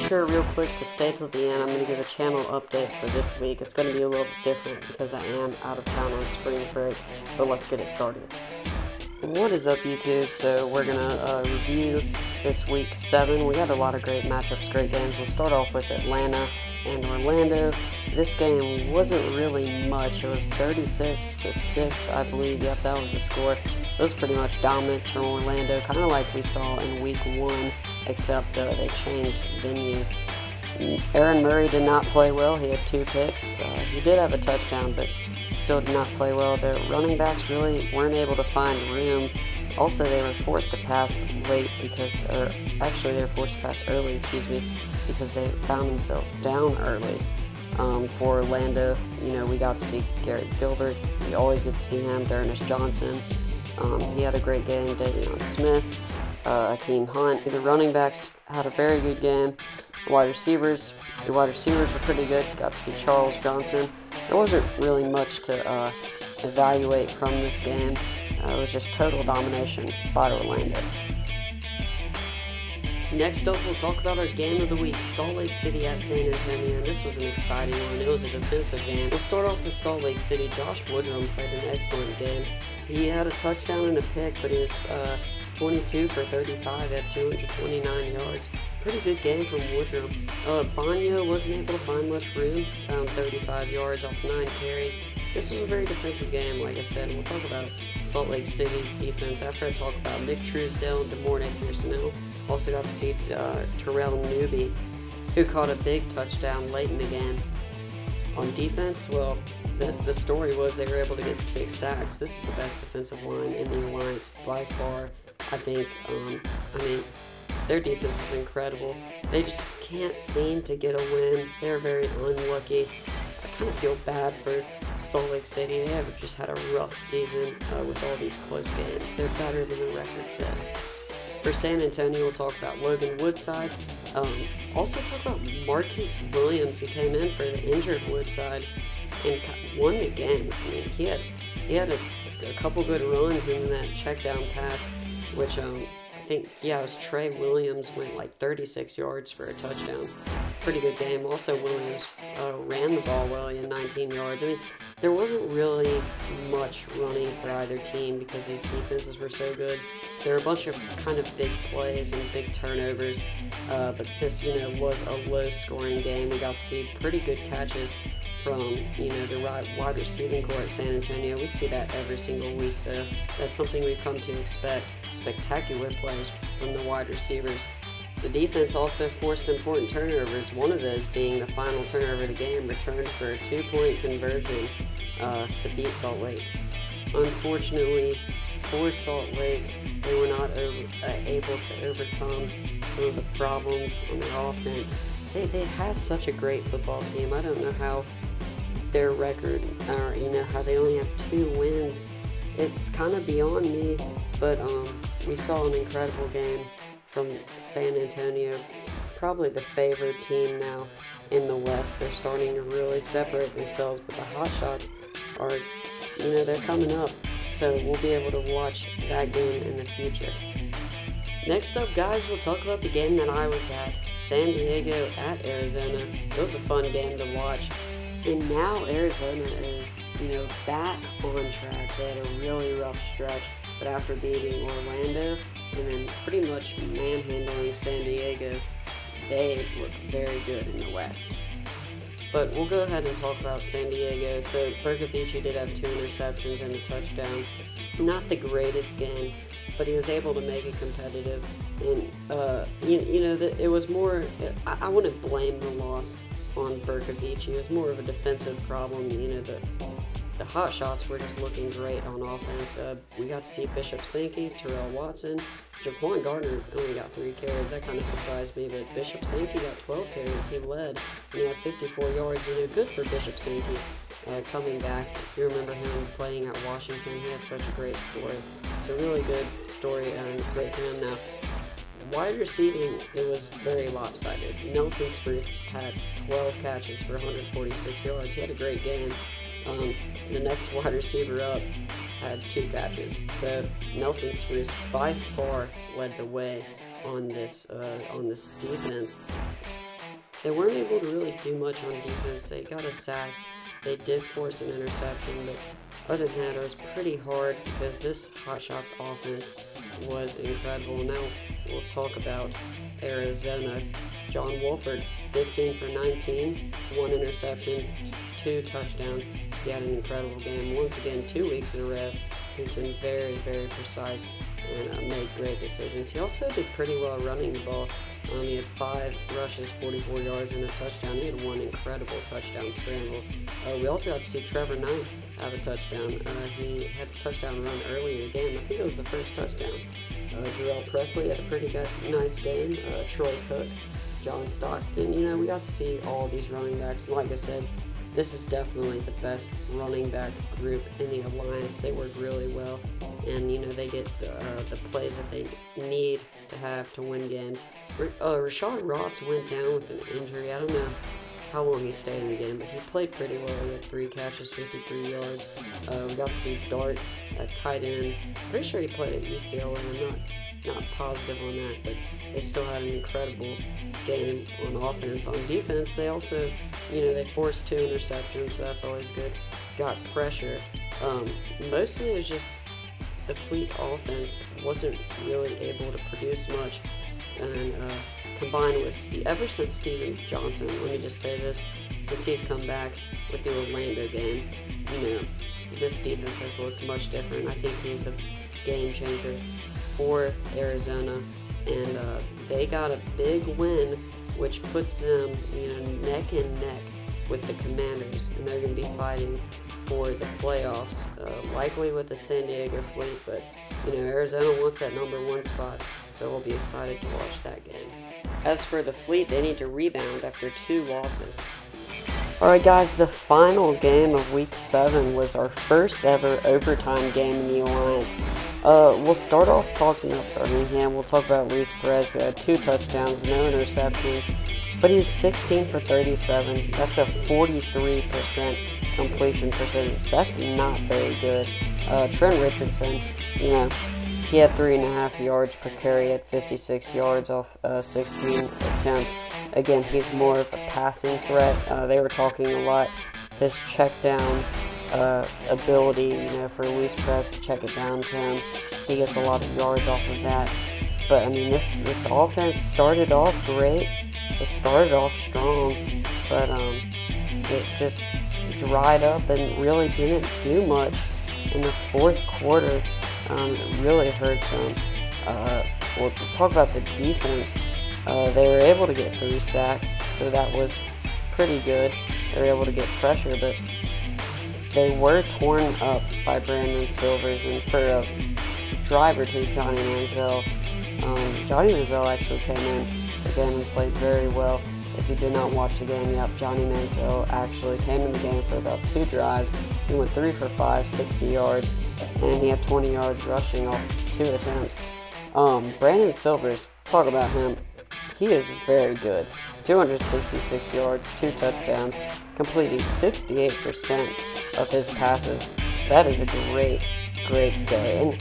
sure real quick to stay till the end. I'm going to give a channel update for this week. It's going to be a little bit different because I am out of town on spring break, but let's get it started. What is up, YouTube? So we're going to review this week 7. We had a lot of great matchups, great games. We'll start off with Atlanta and Orlando. This game wasn't really much. It was 36-6, I believe. Yep, that was the score. It was pretty much dominance from Orlando, kind of like we saw in week 1, except they changed venues. Aaron Murray did not play well. He had 2 picks. He did have a touchdown, but still did not play well. Their running backs really weren't able to find room. Also, they were forced to pass late because, or actually they were forced to pass early, excuse me, because they found themselves down early. For Orlando, you know, we got to see Garrett Gilbert. We always get to see him. D'Ernest Johnson. He had a great game. Davion Smith, Akeem Hunt. The running backs had a very good game. The wide receivers were pretty good. Got to see Charles Johnson. There wasn't really much to evaluate from this game. It was just total domination by Orlando. Next up, we'll talk about our game of the week, Salt Lake City at San Antonio, and this was an exciting one. It was a defensive game. We'll start off with Salt Lake City. Josh Woodrum played an excellent game. He had a touchdown and a pick, but he was 22 for 35 at 229 yards. Pretty good game from Woodrum. Bonio wasn't able to find much room, found 35 yards off 9 carries. This was a very defensive game, like I said, and we'll talk about Salt Lake City's defense after I talk about Nick Truesdale and DeMornay Pearson. Also got to see Terrell Newby, who caught a big touchdown late in the game. On defense, well, the story was they were able to get 6 sacks. This is the best defensive line in the Alliance by far. I think, their defense is incredible. They just can't seem to get a win. They're very unlucky. I kind of feel bad for Salt Lake City. They have just had a rough season with all these close games. They're better than the record says. For San Antonio, we'll talk about Logan Woodside. Also talk about Marquise Williams, who came in for the injured Woodside and won the game. I mean, he had a couple good runs in that check down pass, which I think, yeah, it was Trey Williams went like 36 yards for a touchdown. Pretty good game. Also, Williams ran the ball well. He had 19 yards. I mean, there wasn't really much running for either team because these defenses were so good. There were a bunch of kind of big plays and big turnovers, but this, was a low-scoring game. We got to see pretty good catches from, the wide receiving core at San Antonio. We see that every single week, though. That's something we've come to expect. Spectacular plays from the wide receivers. The defense also forced important turnovers, one of those being the final turnover of the game, returned for a 2-point conversion to beat Salt Lake. Unfortunately, for Salt Lake, they were not able to overcome some of the problems on their offense. They have such a great football team. I don't know how their record, or how they only have 2 wins. It's kind of beyond me, but we saw an incredible game from San Antonio, probably the favored team now in the West. They're starting to really separate themselves, but the hot shots are, they're coming up, so we'll be able to watch that game in the future. Next up, guys, we'll talk about the game that I was at, San Diego at Arizona. It was a fun game to watch, and now Arizona is, back on track. They had a really rough stretch, but after beating Orlando and then pretty much manhandling San Diego, they look very good in the West. But we'll go ahead and talk about San Diego. So Bercovici did have 2 interceptions and a touchdown. Not the greatest game, but he was able to make it competitive. And, it was more, I wouldn't blame the loss on Bercovici. It was more of a defensive problem. The hot shots were just looking great on offense. We got to see Bishop Sankey, Terrell Watson. Jaquan Gardner only got 3 carries. That kind of surprised me, but Bishop Sankey got 12 carries. He led, and he had 54 yards. Good for Bishop Sankey coming back. If you remember him playing at Washington, he had such a great story. It's a really good story and great for him now. Wide receiving, it was very lopsided. Nelson Spruce had 12 catches for 146 yards. He had a great game. The next wide receiver up had 2 catches. So Nelson Spruce by far led the way on this defense. they weren't able to really do much on defense. They got a sack. They did force an interception, but other than that, it was pretty hard because this Hot Shots offense was incredible. Now we'll talk about Arizona. John Wolford, 15 for 19, 1 interception, 2 touchdowns. He had an incredible game. Once again, 2 weeks in a row, he's been very, very precise and made great decisions. He also did pretty well running the ball. He had 5 rushes, 44 yards, and a touchdown. He had 1 incredible touchdown scramble. We also got to see Trevor Knight have a touchdown. He had a touchdown run early in the game. I think it was the first touchdown. Jarrell Presley had a pretty nice game. Troy Cook, John Stockton. You know, we got to see all these running backs. And like I said, this is definitely the best running back group in the alliance. They work really well, and you know they get the plays that they need to have to win games. Rashad Ross went down with an injury. I don't know how long he stayed in the game, but he played pretty well. He had 3 catches, 53 yards. We got to see Dart at tight end. Pretty sure he played at UCLA. I'm not positive on that, but they still had an incredible game on offense. On defense, they also, you know, they forced 2 interceptions, so that's always good. Got pressure. Mostly it was just the Fleet offense wasn't really able to produce much, and combined with ever since Steven Johnson, let me just say this, since he's come back with the Orlando game, you know, this defense has looked much different. I think he's a game changer for Arizona, and they got a big win, which puts them, you know, neck and neck with the Commanders, and they're going to be fighting for the playoffs, likely with the San Diego Fleet, but you know, Arizona wants that #1 spot, so we'll be excited to watch that game. As for the Fleet, they need to rebound after 2 losses. Alright guys, the final game of Week 7 was our first ever overtime game in the Alliance. We'll start off talking about Birmingham. We'll talk about Luis Perez, who had 2 touchdowns, no interceptions, but he was 16 for 37. That's a 43% completion percentage. That's not very good. Trent Richardson, you know, he had 3.5 yards per carry at 56 yards off 16 attempts. Again, he's more of a passing threat. They were talking a lot. His check down ability, you know, for Luis Perez to check it down to him. He gets a lot of yards off of that. But I mean, this offense started off great. It started off strong, but it just dried up and really didn't do much in the 4th quarter. It really hurt them. We'll talk about the defense. They were able to get 3 sacks, so that was pretty good. They were able to get pressure, but they were torn up by Brandon Silvers, and for a drive or 2, Johnny Manziel. Johnny Manziel actually came in again and played very well. If you did not watch the game, yep, Johnny Manziel actually came in the game for about 2 drives. He went 3 for 5, 60 yards, and he had 20 yards rushing off 2 attempts. Brandon Silvers, talk about him. He is very good. 266 yards, 2 touchdowns, completing 68% of his passes. That is a great day. And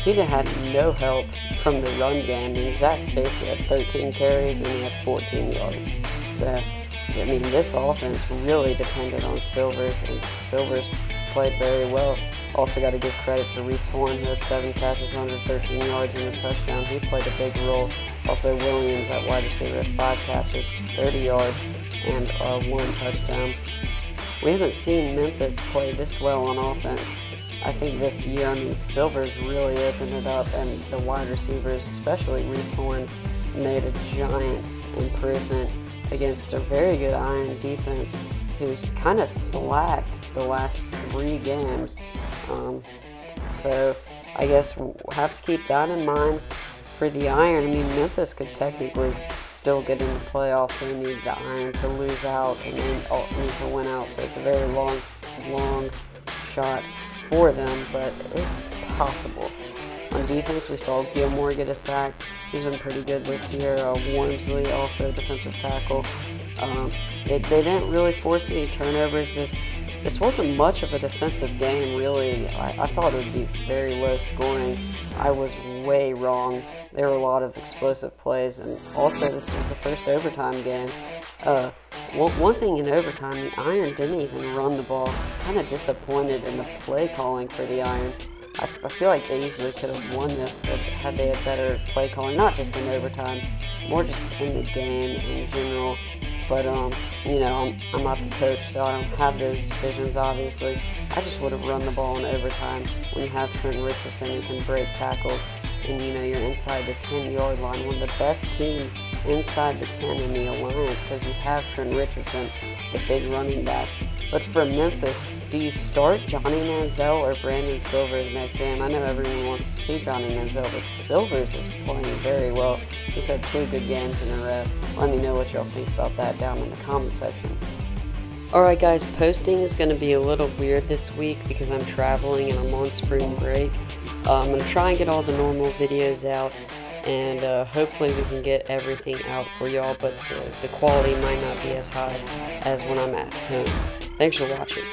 he had no help from the run game. And Zach Stacy had 13 carries and he had 14 yards. So, I mean, this offense really depended on Silvers, and Silvers played very well. Also got to give credit to Reese Horn, who had 7 catches, 113 yards, and a touchdown. He played a big role. Also, Williams at wide receiver had 5 catches, 30 yards, and 1 touchdown. We haven't seen Memphis play this well on offense. I think this year, I mean, Silvers really opened it up, and the wide receivers, especially Reese Horn, made a giant improvement against a very good Iron defense, who's kind of slacked the last 3 games. So I guess we'll have to keep that in mind for the Iron. I mean, Memphis could technically still get in the playoffs. They need the Iron to lose out, and they need to win out. So it's a very long shot for them, but it's possible. On defense, we saw Gilmore get a sack. He's been pretty good this year. Wormsley, also defensive tackle. They didn't really force any turnovers. This wasn't much of a defensive game, really. I thought it would be very low scoring. I was way wrong. There were a lot of explosive plays, and also this was the first overtime game. One thing in overtime, the Iron didn't even run the ball. Kind of disappointed in the play calling for the Iron. I feel like they easily could have won this had they had better play calling, not just in overtime, more just in the game in general. But, you know, I'm not the coach, so I don't have those decisions, obviously. I just would have run the ball in overtime when you have Trent Richardson who can break tackles and, you know, you're inside the 10-yard line, one of the best teams inside the 10 in the Alliance because you have Trent Richardson, the big running back. But for Memphis, do you start Johnny Manziel or Brandon Silvers next game? I know everyone wants to see Johnny Manziel, but Silvers is playing very well. He's had 2 good games in a row. Let me know what y'all think about that down in the comment section. Alright guys, posting is going to be a little weird this week because I'm traveling and I'm on spring break. I'm going to try and get all the normal videos out, and hopefully we can get everything out for y'all, but the quality might not be as high as when I'm at home. Thanks for watching.